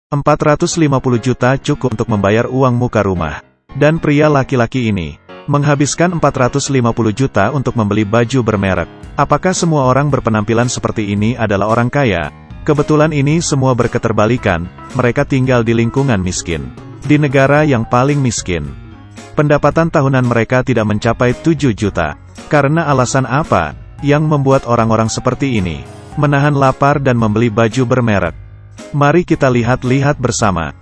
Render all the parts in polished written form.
450 juta cukup untuk membayar uang muka rumah. Dan pria laki-laki ini menghabiskan 450 juta untuk membeli baju bermerek. Apakah semua orang berpenampilan seperti ini adalah orang kaya? Kebetulan ini semua berketerbalikan, mereka tinggal di lingkungan miskin. Di negara yang paling miskin. Pendapatan tahunan mereka tidak mencapai 7 juta. Karena alasan apa yang membuat orang-orang seperti ini menahan lapar dan membeli baju bermerek? Mari kita lihat-lihat bersama.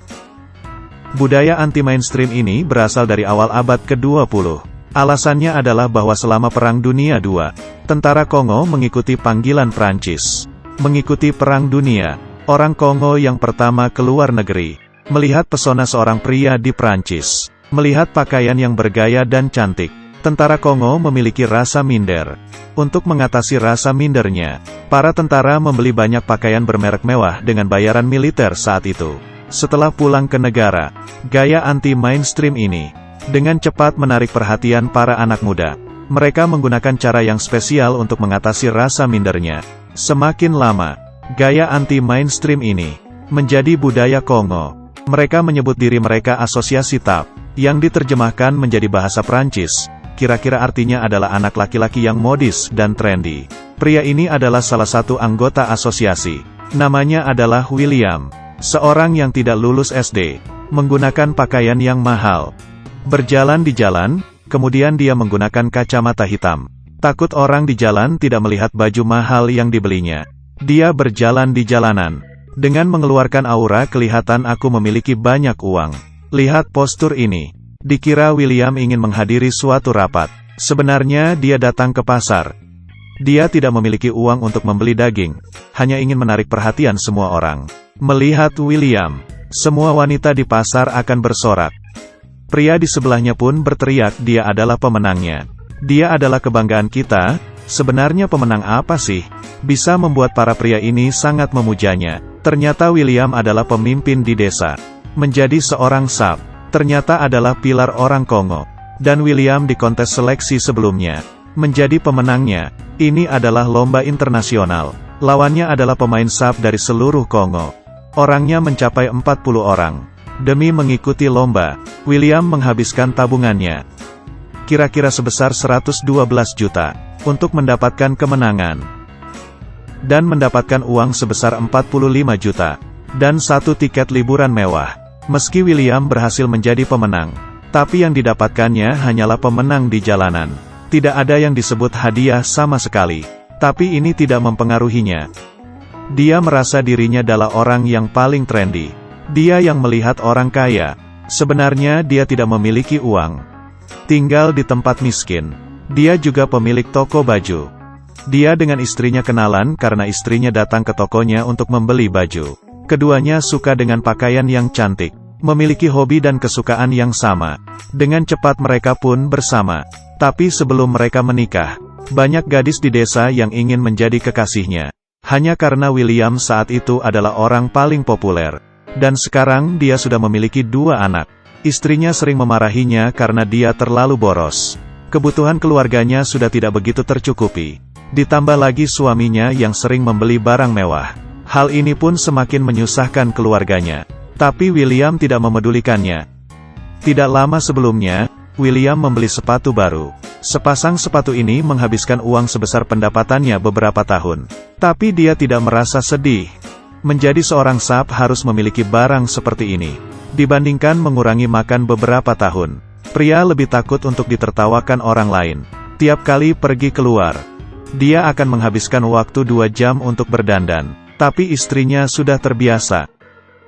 Budaya anti-mainstream ini berasal dari awal abad ke-20. Alasannya adalah bahwa selama Perang Dunia II, tentara Kongo mengikuti panggilan Prancis. Mengikuti Perang Dunia, orang Kongo yang pertama keluar negeri, melihat pesona seorang pria di Prancis, melihat pakaian yang bergaya dan cantik. Tentara Kongo memiliki rasa minder. Untuk mengatasi rasa mindernya, para tentara membeli banyak pakaian bermerek mewah dengan bayaran militer saat itu. Setelah pulang ke negara, gaya anti-mainstream ini dengan cepat menarik perhatian para anak muda. Mereka menggunakan cara yang spesial untuk mengatasi rasa mindernya. Semakin lama, gaya anti-mainstream ini menjadi budaya Kongo. Mereka menyebut diri mereka asosiasi TAP, yang diterjemahkan menjadi bahasa Prancis. Kira-kira artinya adalah anak laki-laki yang modis dan trendy. Pria ini adalah salah satu anggota asosiasi. Namanya adalah William. Seorang yang tidak lulus SD, menggunakan pakaian yang mahal. Berjalan di jalan, kemudian dia menggunakan kacamata hitam. Takut orang di jalan tidak melihat baju mahal yang dibelinya. Dia berjalan di jalanan. Dengan mengeluarkan aura kelihatan aku memiliki banyak uang. Lihat postur ini. Dikira William ingin menghadiri suatu rapat. Sebenarnya dia datang ke pasar. Dia tidak memiliki uang untuk membeli daging. Hanya ingin menarik perhatian semua orang. Melihat William, semua wanita di pasar akan bersorak. Pria di sebelahnya pun berteriak dia adalah pemenangnya. Dia adalah kebanggaan kita. Sebenarnya pemenang apa sih? Bisa membuat para pria ini sangat memujanya. Ternyata William adalah pemimpin di desa. Menjadi seorang SAP, ternyata adalah pilar orang Kongo. Dan William di kontes seleksi sebelumnya menjadi pemenangnya. Ini adalah lomba internasional. Lawannya adalah pemain SAP dari seluruh Kongo. Orangnya mencapai 40 orang. Demi mengikuti lomba, William menghabiskan tabungannya. Kira-kira sebesar 112 juta. Untuk mendapatkan kemenangan. Dan mendapatkan uang sebesar 45 juta. Dan satu tiket liburan mewah. Meski William berhasil menjadi pemenang, tapi yang didapatkannya hanyalah pemenang di jalanan. Tidak ada yang disebut hadiah sama sekali. Tapi ini tidak mempengaruhinya. Dia merasa dirinya adalah orang yang paling trendy. Dia yang melihat orang kaya. Sebenarnya dia tidak memiliki uang. Tinggal di tempat miskin. Dia juga pemilik toko baju. Dia dengan istrinya kenalan karena istrinya datang ke tokonya untuk membeli baju. Keduanya suka dengan pakaian yang cantik. Memiliki hobi dan kesukaan yang sama. Dengan cepat mereka pun bersama. Tapi sebelum mereka menikah, banyak gadis di desa yang ingin menjadi kekasihnya. Hanya karena William saat itu adalah orang paling populer. Dan sekarang dia sudah memiliki 2 anak. Istrinya sering memarahinya karena dia terlalu boros. Kebutuhan keluarganya sudah tidak begitu tercukupi. Ditambah lagi suaminya yang sering membeli barang mewah. Hal ini pun semakin menyusahkan keluarganya. Tapi William tidak memedulikannya. Tidak lama sebelumnya, William membeli sepatu baru. Sepasang sepatu ini menghabiskan uang sebesar pendapatannya beberapa tahun. Tapi dia tidak merasa sedih. Menjadi seorang SAP harus memiliki barang seperti ini. Dibandingkan mengurangi makan beberapa tahun. Pria lebih takut untuk ditertawakan orang lain. Tiap kali pergi keluar, dia akan menghabiskan waktu 2 jam untuk berdandan. Tapi istrinya sudah terbiasa.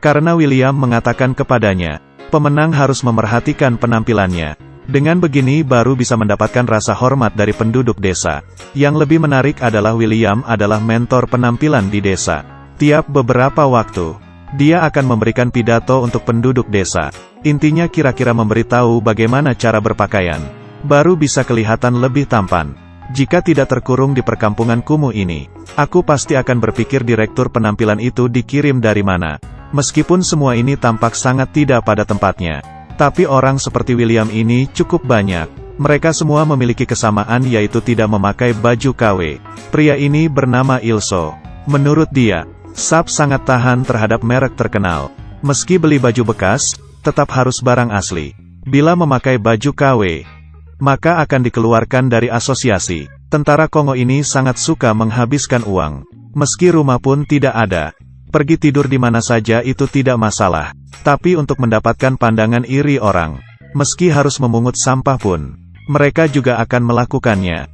Karena William mengatakan kepadanya, pemenang harus memerhatikan penampilannya. Dengan begini baru bisa mendapatkan rasa hormat dari penduduk desa. Yang lebih menarik adalah William adalah mentor penampilan di desa. Tiap beberapa waktu, dia akan memberikan pidato untuk penduduk desa. Intinya kira-kira memberitahu bagaimana cara berpakaian. Baru bisa kelihatan lebih tampan. Jika tidak terkurung di perkampungan kumuh ini, aku pasti akan berpikir direktur penampilan itu dikirim dari mana. Meskipun semua ini tampak sangat tidak pada tempatnya. Tapi orang seperti William ini cukup banyak. Mereka semua memiliki kesamaan yaitu tidak memakai baju KW. Pria ini bernama Ilso. Menurut dia, SAP sangat tahan terhadap merek terkenal. Meski beli baju bekas, tetap harus barang asli. Bila memakai baju KW, maka akan dikeluarkan dari asosiasi. Tentara Kongo ini sangat suka menghabiskan uang. Meski rumah pun tidak ada, pergi tidur di mana saja itu tidak masalah. Tapi untuk mendapatkan pandangan iri orang, meski harus memungut sampah pun, mereka juga akan melakukannya.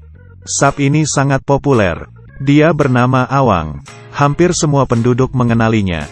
Sap ini sangat populer. Dia bernama Awang. Hampir semua penduduk mengenalinya.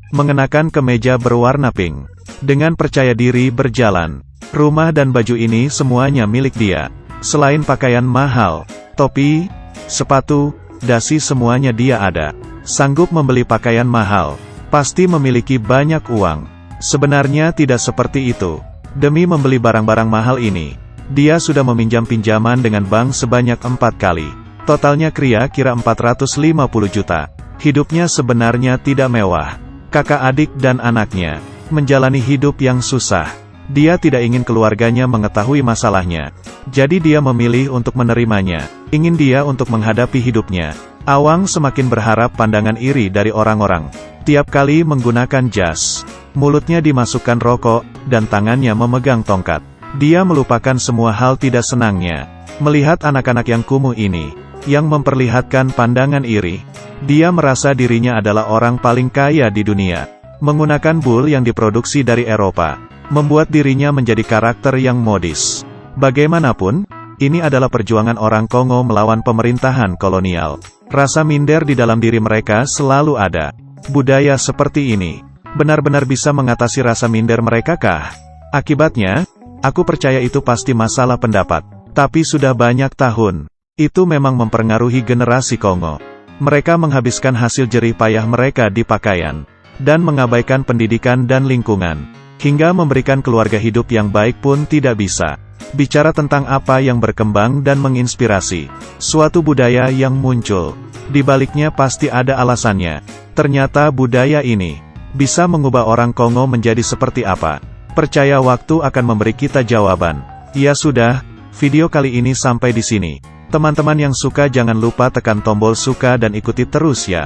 Mengenakan kemeja berwarna pink, dengan percaya diri berjalan. Rumah dan baju ini semuanya milik dia. Selain pakaian mahal, topi, sepatu, dasi semuanya dia ada. Sanggup membeli pakaian mahal, pasti memiliki banyak uang. Sebenarnya tidak seperti itu. Demi membeli barang-barang mahal ini, dia sudah meminjam pinjaman dengan bank sebanyak 4 kali. Totalnya kira-kira 450 juta. Hidupnya sebenarnya tidak mewah. Kakak adik dan anaknya menjalani hidup yang susah. Dia tidak ingin keluarganya mengetahui masalahnya. Jadi dia memilih untuk menerimanya. Ingin dia untuk menghadapi hidupnya. Awang semakin berharap pandangan iri dari orang-orang. Tiap kali menggunakan jas, mulutnya dimasukkan rokok, dan tangannya memegang tongkat. Dia melupakan semua hal tidak senangnya. Melihat anak-anak yang kumuh ini, yang memperlihatkan pandangan iri. Dia merasa dirinya adalah orang paling kaya di dunia. Menggunakan bul yang diproduksi dari Eropa, membuat dirinya menjadi karakter yang modis. Bagaimanapun, ini adalah perjuangan orang Kongo melawan pemerintahan kolonial. Rasa minder di dalam diri mereka selalu ada. Budaya seperti ini benar-benar bisa mengatasi rasa minder mereka kah? Akibatnya, aku percaya itu pasti masalah pendapat. Tapi sudah banyak tahun, itu memang mempengaruhi generasi Kongo. Mereka menghabiskan hasil jerih payah mereka di pakaian, dan mengabaikan pendidikan dan lingkungan, hingga memberikan keluarga hidup yang baik pun tidak bisa. Bicara tentang apa yang berkembang dan menginspirasi, suatu budaya yang muncul, di baliknya pasti ada alasannya. Ternyata budaya ini bisa mengubah orang Kongo menjadi seperti apa. Percaya waktu akan memberi kita jawaban. Ya sudah, video kali ini sampai di sini. Teman-teman yang suka jangan lupa tekan tombol suka dan ikuti terus ya.